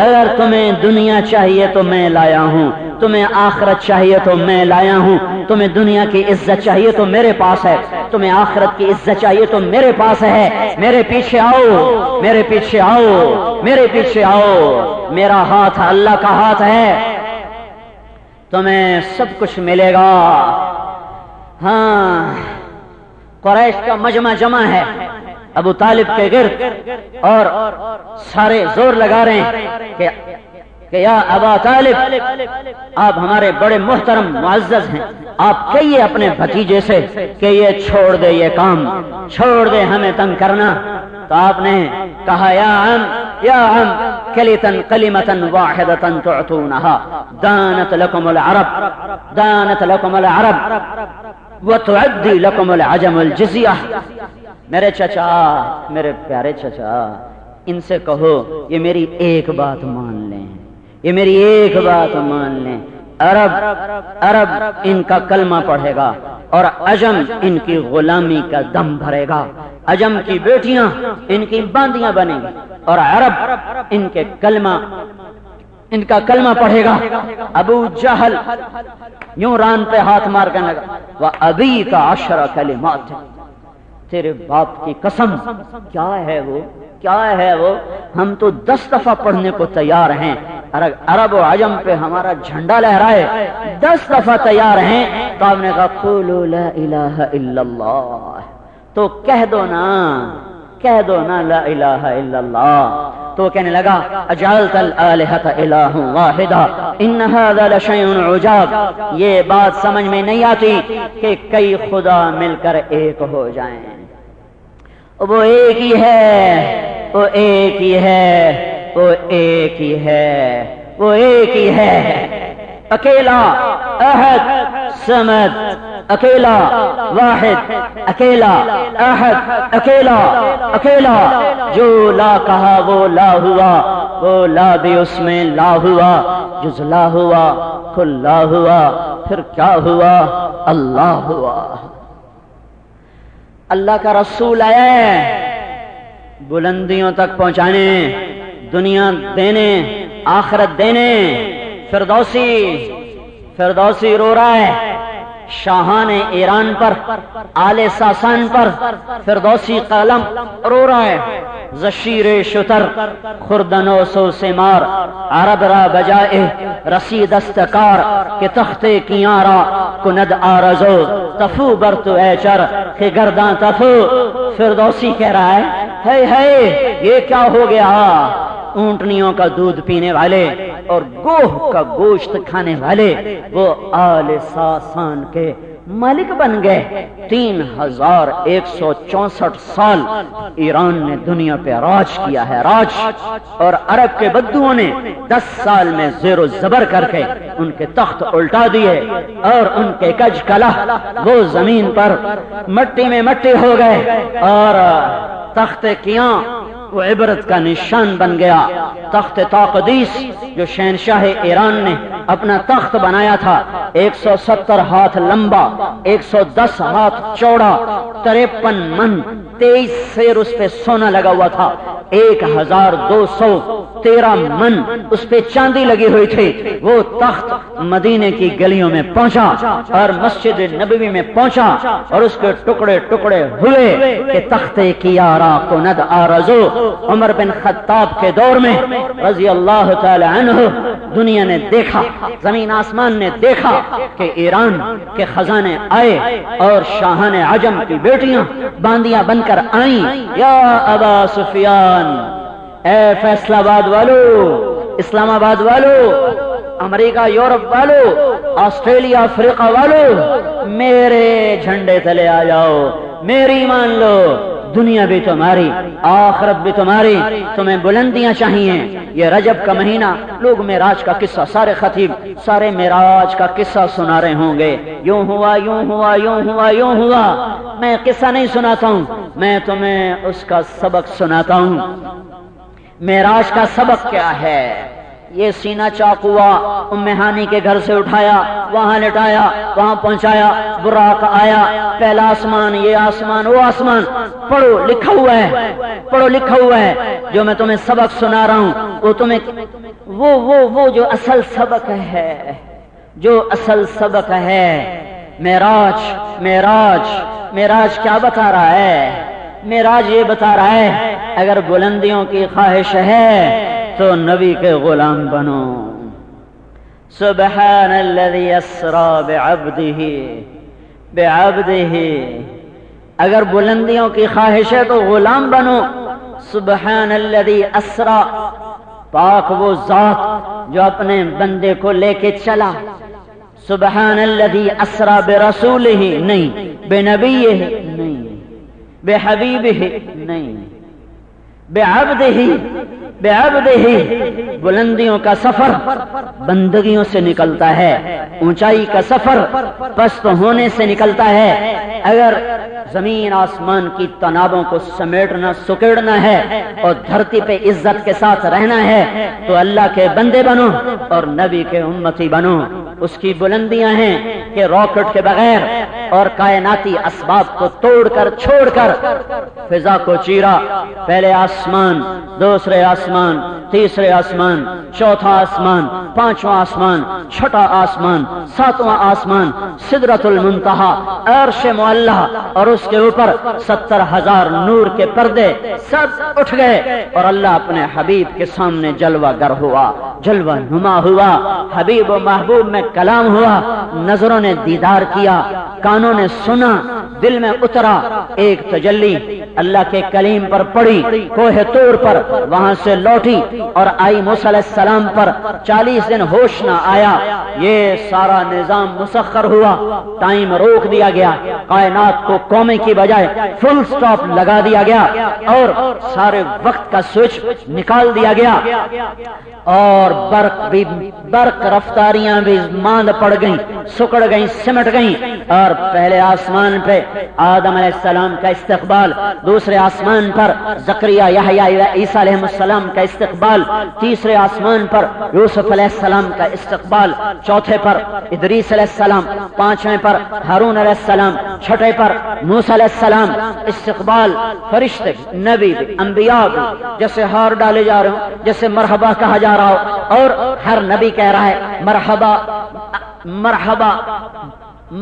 اگر تمہیں دنیا چاہیے تو میں لایا ہوں، تمہیں آخرت چاہیے تو میں لایا ہوں، تمہیں دنیا کی عزت چاہیے تو میرے پاس ہے، تمہیں آخرت کی عزت چاہیے تو میرے پاس ہے، میرے پیچھے آؤ، میرے پیچھے آؤ، میرے پیچھے آؤ، میرا ہاتھ اللہ کا ہاتھ ہے، تمہیں سب کچھ ملے گا۔ ہاں قریش کا مجمع جمع ہے ابو طالب کے گرد اور سارے زور لگا رہے ہیں کہ یا ابا طالب آپ ہمارے بڑے محترم معزز ہیں، آپ کہیے اپنے بھتیجے سے کہ یہ چھوڑ دے، یہ کام چھوڑ دے ہمیں تنگ کرنا۔ تو آپ نے کہا یا عم کلیتن کلمتن واحدتن تعطونہا دانت لکم العرب، دانت لکم العرب وتعدی لکم العجم الجزیہ۔ میرے چچا، میرے پیارے چچا، ان سے کہو یہ میری ایک بات مان لیں، یہ میری ایک بات مان لیں، عرب ان کا کلمہ پڑھے گا اور عجم ان کی غلامی کا دم بھرے گا، عجم کی بیٹیاں ان کی باندیاں بنیں گی اور عرب ان کا کلمہ پڑھے گا۔ ابو جہل یوں ران پہ ہاتھ مار کر لگا، وَأَبِيكَ عَشْرَ كَلِمَاتٍ، تیرے باپ کی قسم، کیا ہے وہ، کیا ہے وہ، ہم تو 10 دفعہ پڑھنے کو تیار ہیں، عرب و عجم پہ ہمارا جھنڈا لہرائے 10 دفعہ تیار ہیں۔ تو آپ نے کہا قولوا لا الہ الا اللہ، تو کہہ دو نا، کہہ دو نا لا الہ الا اللہ۔ تو کہنے لگا اجعلت الالہۃ الہ واحدہ ان ھذا لشیء عجاب، یہ بات سمجھ میں نہیں آتی کہ کئی خدا مل کر ایک ہو جائیں، وہ ایک ہی ہے، وہ ایک ہی ہے، وہ ایک ہی ہے، وہ ایک ہی ہے، اکیلا احد صمد، اکیلا واحد، اکیلا احد، اکیلا اکیلا، جو لا کہا وہ لا ہوا، وہ لا بھی اس میں لا ہوا، جز لا ہوا کل لا ہوا، پھر کیا ہوا، اللہ ہوا۔ اللہ کا رسول آیا ہے بلندیوں تک پہنچانے، دنیا دینے، آخرت دینے۔ فردوسی رو رہا ہے شاہان ایران پر، آل ساسان پر، فردوسی قلم رو رہا ہے، زشیر شتر خوردنو سو سمار، عرب را بجائے رسید استکار، کہ تختے کیاں را کند آرزو، تفو برتو اے چر کہ گرداں تفو۔ فردوسی کہہ رہا ہے یہ کیا ہو گیا، اونٹنیوں کا دودھ پینے والے اور گوہ کا گوشت کھانے والے وہ آل ساسان کے مالک بن گئے۔ 3164 سال ایران نے دنیا پہ راج کیا ہے، راج، اور عرب کے بدوؤں نے 10 سال میں زیر و زبر کر کے ان کے تخت الٹا دیے اور ان کے کج کلہ وہ زمین پر مٹی میں مٹی ہو گئے اور تخت کیاں وہ عبرت کا نشان بن گیا۔ تخت تاقدیس جو شہنشاہ ایران نے اپنا تخت بنایا تھا، 170 ہاتھ لمبا، 110 ہاتھ چوڑا، 53 من 23 سیر اس پہ سونا لگا ہوا تھا، 1213 من اس پہ چاندی لگی ہوئی تھی۔ وہ تخت مدینے کی گلیوں میں پہنچا اور مسجد نبوی میں پہنچا اور اس کے ٹکڑے ٹکڑے ہوئے کہ تخت کیارا کو ند آرزو۔ عمر بن خطاب کے دور میں رضی اللہ تعالی عنہ دنیا نے دیکھا، زمین آسمان نے دیکھا کہ ایران کے خزانے آئے اور شاہان عجم کی بیٹیاں باندیاں بن کر آئیں۔ یا ابا سفیان، اے فیصلہ آباد والو، اسلام آباد والو، امریکہ یورپ والو، آسٹریلیا افریقہ والو، میرے جھنڈے تلے آ جاؤ، میری مان لو، دنیا بھی تمہاری، آخرت بھی تمہاری، تمہیں بلندیاں چاہیے۔ یہ رجب کا مہینہ لوگ معراج کا قصہ، سارے خطیب سارے معراج کا قصہ سنا رہے ہوں گے، یوں ہوا یوں ہوا یوں ہوا یوں ہوا۔ میں قصہ نہیں سناتا ہوں، میں تمہیں اس کا سبق سناتا ہوں۔ معراج کا سبق کیا ہے؟ یہ سینہ چاک ہوا، ام ہانی کے گھر سے اٹھایا، وہاں لٹایا، وہاں پہنچایا، براق آیا، پہلا آسمان، یہ آسمان، وہ آسمان، پڑھو لکھا ہوا ہے، پڑھو لکھا ہوا ہے۔ جو میں تمہیں سبق سنا رہا ہوں وہ تمہیں وہ جو اصل سبق ہے، جو اصل سبق ہے۔ معراج معراج معراج کیا بتا رہا ہے؟ معراج یہ بتا رہا ہے اگر بلندیوں کی خواہش ہے تو نبی کے غلام بنو۔ سبحان الذی اسری بعبدہ، اگر بلندیوں کی خواہش ہے تو غلام بنو۔ سبحان الذی اسری، پاک وہ ذات جو اپنے بندے کو لے کے چلا۔ سبحان الذی اسری برسولہ نہیں، بنبیہ نہیں، بحبیبہ نہیں، بعبدہ۔ بلندیوں کا سفر بندگیوں سے نکلتا ہے، اونچائی کا سفر پست ہونے سے نکلتا ہے۔ اگر زمین آسمان کی تنابوں کو سمیٹنا سکیڑنا ہے اور دھرتی پہ عزت کے ساتھ رہنا ہے تو اللہ کے بندے بنو اور نبی کے امتی بنو۔ اس کی بلندیاں ہیں کہ راکٹ کے بغیر اور کائناتی اسباب کو توڑ کر چھوڑ کر فضا کو چیرا، پہلے آسمان، دوسرے آسمان، تیسرے آسمان، چوتھا آسمان، پانچواں آسمان، چھٹا آسمان، ساتواں آسمان، سدرۃ المنتہا، عرش معلیٰ، اور اس کے اوپر 70,000 نور کے پردے سب اٹھ گئے اور اللہ اپنے حبیب کے سامنے جلوہ گر ہوا، جلوہ نما ہوا، حبیب و محبوب میں کلام ہوا، نظروں نے دیدار کیا، کانوں نے سنا، دل میں اترا ایک تجلی اللہ کے کلیم پر پڑی کوہ طور پر، وہاں سے لوٹی اور آئی موسیٰ علیہ السلام پر، 40 دن ہوش نہ آیا۔ یہ سارا نظام مسخر ہوا، ٹائم روک دیا گیا، کائنات کو کومے کی بجائے فل سٹاپ لگا دیا گیا اور سارے وقت کا سوئچ نکال دیا گیا، اور برق رفتاریاں بھی ماند پڑ گئیں، سکڑ گئیں، سمٹ گئیں، اور پہلے آسمان پہ آدم علیہ السلام کا استقبال، دوسرے آسمان پر زکریا، یحییٰ، عیسیٰ علیہ السلام کا استقبال، تیسرے آسمان پر یوسف علیہ السلام کا استقبال، چوتھے پر ادریس علیہ السلام، پانچویں پر ہارون علیہ السلام، چھٹے پر موسیٰ علیہ السلام۔ استقبال فرشتے، نبی بھی، انبیاء بھی، جیسے ہار ڈالے جا رہے ہوں، جیسے مرحبا کہا جا رہا ہو، اور ہر نبی کہہ رہا ہے مرحبا مرحبا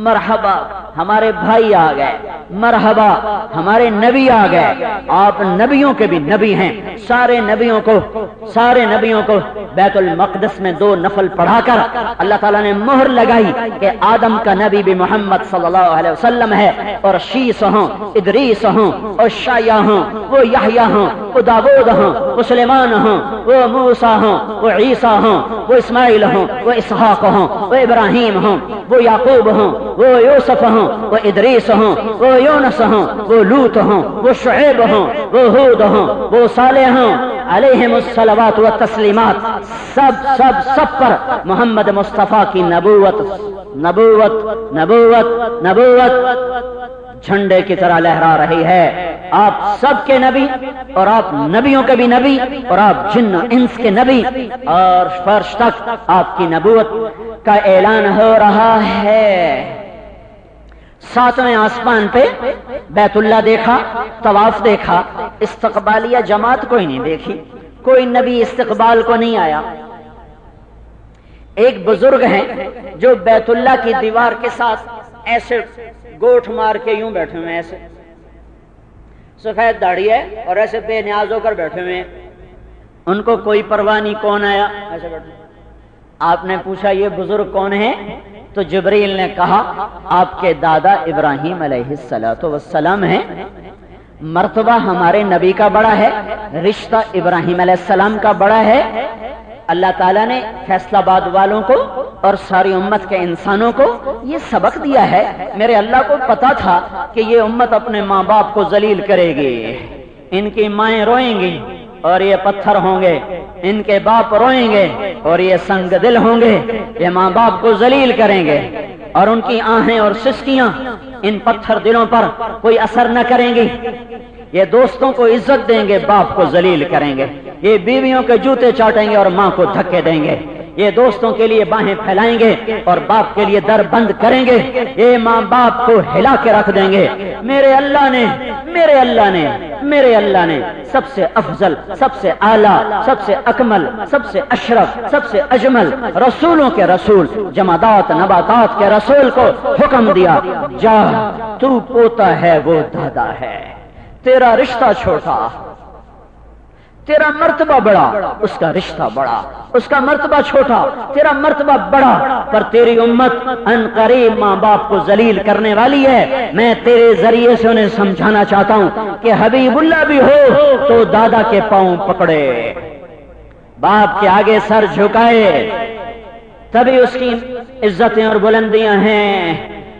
مرحبا، ہمارے بھائی آ گئے، مرحبا ہمارے نبی آ گئے۔ آپ نبیوں کے بھی نبی ہیں، سارے نبیوں کو بیت المقدس میں 2 نفل پڑھا کر اللہ تعالیٰ نے مہر لگائی کہ آدم کا نبی بھی محمد صلی اللہ علیہ وسلم ہے، اور شیس ہوں، ادریس ہوں، اور شایع ہوں، وہ یحییٰ ہوں، وہ داؤد ہوں، وہ سلیمان ہوں، وہ موسیٰ ہوں، وہ عیسیٰ ہوں، وہ اسماعیل ہوں، وہ اسحاق ہوں، وہ ابراہیم ہوں، وہ یعقوب ہوں، وہ یوسف ہوں، وہ ادریس ہوں، وہ یونس ہوں، وہ لوط ہوں، وہ شعیب ہوں، وہ ہود ہوں، وہ صالح ہوں، علیہم الصلوات والتسلیمات، سب پر محمد مصطفیٰ کی نبوت نبوت نبوت نبوت جھنڈے کی طرح لہرا رہی ہے۔ آپ سب کے نبی اور آپ نبیوں کے بھی نبی اور آپ جن و انس کے نبی اور فرش تک آپ کی نبوت کا اعلان ہو رہا ہے۔ ساتویں آسمان پہ بیت اللہ دیکھا، طواف دیکھا، استقبالیہ جماعت کوئی نہیں دیکھی، کوئی نبی استقبال کو نہیں آیا۔ ایک بزرگ ہیں جو بیت اللہ کی دیوار کے ساتھ ایسے گوٹھ مار کے یوں بیٹھے ہوئے ہیں، ایسے سفید داڑھی ہے اور ایسے بے نیاز ہو کر بیٹھے ہوئے ہیں، ان کو کوئی پرواہ نہیں کون آیا، ایسے بیٹھے۔ آپ نے پوچھا یہ بزرگ کون ہے؟ تو جبریل نے کہا آپ کے دادا ابراہیم علیہ السلام ہیں۔ مرتبہ ہمارے نبی کا بڑا ہے، رشتہ ابراہیم علیہ السلام کا بڑا ہے۔ اللہ تعالیٰ نے فیصلہ آباد والوں کو اور ساری امت کے انسانوں کو یہ سبق دیا ہے۔ میرے اللہ کو پتا تھا کہ یہ امت اپنے ماں باپ کو ذلیل کرے گی، ان کی مائیں روئیں گی اور یہ پتھر ہوں گے، ان کے باپ روئیں گے اور یہ سنگ دل ہوں گے، یہ ماں باپ کو ذلیل کریں گے اور ان کی آہیں اور سسکیاں ان پتھر دلوں پر کوئی اثر نہ کریں گی۔ یہ دوستوں کو عزت دیں گے، باپ کو ذلیل کریں گے، یہ بیویوں کے جوتے چاٹیں گے اور ماں کو دھکے دیں گے، یہ دوستوں کے لیے باہیں پھیلائیں گے اور باپ کے لیے در بند کریں گے، یہ ماں باپ کو ہلا کے رکھ دیں گے۔ میرے اللہ نے سب سے افضل، سب سے اعلیٰ، سب سے اکمل، سب سے اشرف، سب سے اجمل رسولوں کے رسول، جمادات نباتات کے رسول کو حکم دیا، جا تو پوتا ہے وہ دادا ہے، تیرا رشتہ چھوٹا، تیرا مرتبہ بڑا، اس کا رشتہ بڑا، اس کا مرتبہ چھوٹا، تیرا مرتبہ بڑا، پر تیری امت ان قریب ماں باپ کو ذلیل کرنے والی ہے۔ میں تیرے ذریعے سے انہیں سمجھانا چاہتا ہوں کہ حبیب اللہ بھی ہو تو دادا کے پاؤں پکڑے، باپ کے آگے سر جھکائے، تبھی اس کی عزتیں اور بلندیاں ہیں۔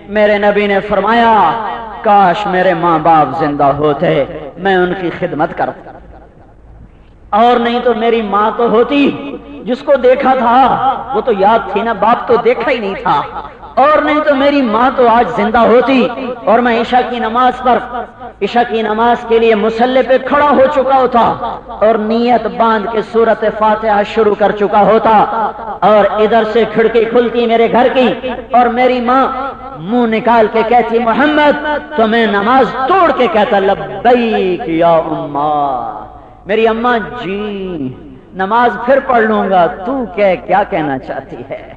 میرے نبی نے فرمایا کاش میرے ماں باپ زندہ ہوتے، میں ان کی خدمت کرتا، اور نہیں تو میری ماں تو ہوتی، جس کو دیکھا تھا وہ تو یاد تھی نا، باپ تو دیکھا ہی نہیں تھا، اور نہیں تو میری ماں تو آج زندہ ہوتی اور میں عشاء کی نماز کے لیے مصلی پہ کھڑا ہو چکا ہوتا اور نیت باندھ کے سورت فاتحہ شروع کر چکا ہوتا، اور ادھر سے کھڑکی کھلتی میرے گھر کی اور میری ماں منہ نکال کے کہتی محمد، تو میں نماز توڑ کے کہتا لبیک یا اماں، میری اماں جی نماز پھر پڑھ لوں گا، تو کیا کہنا چاہتی ہے؟